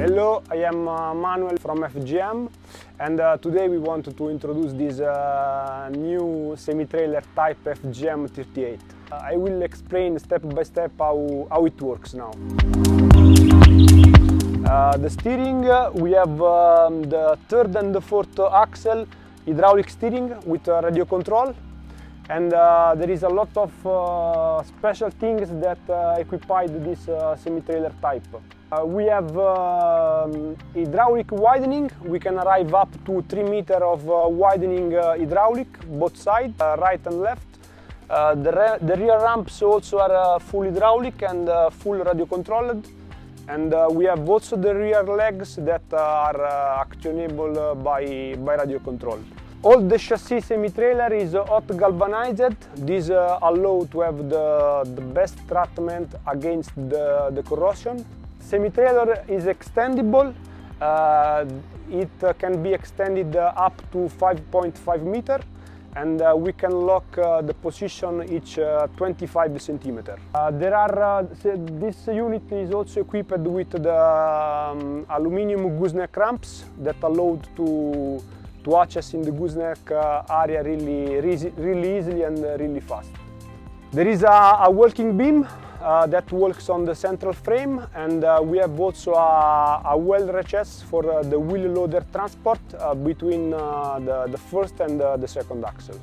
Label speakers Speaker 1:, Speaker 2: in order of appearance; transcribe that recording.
Speaker 1: Hello, I am Manuel from Fgm, and today we want to introduce this new semi-trailer type Fgm 38. I will explain step by step how it works now. The steering, we have the third and the fourth axle hydraulic steering with radio control, and there is a lot of special things that equip this semi-trailer type. We have hydraulic widening. We can arrive up to 3 meters of widening hydraulic, both sides, right and left. The rear ramps also are full hydraulic and full radio controlled. And we have also the rear legs that are actionable by radio control. All the chassis semi-trailer is hot galvanized. This allows to have the best treatment against the corrosion. Semi-trailer is extendable. It can be extended up to 5.5 meters, and we can lock the position each 25 centimeters. This unit is also equipped with the aluminum gooseneck clamps that allow to access in the gooseneck area really easily and really fast. There is a walking beam that works on the central frame, and we have also a well recess for the wheel loader transport between the first and the second axle.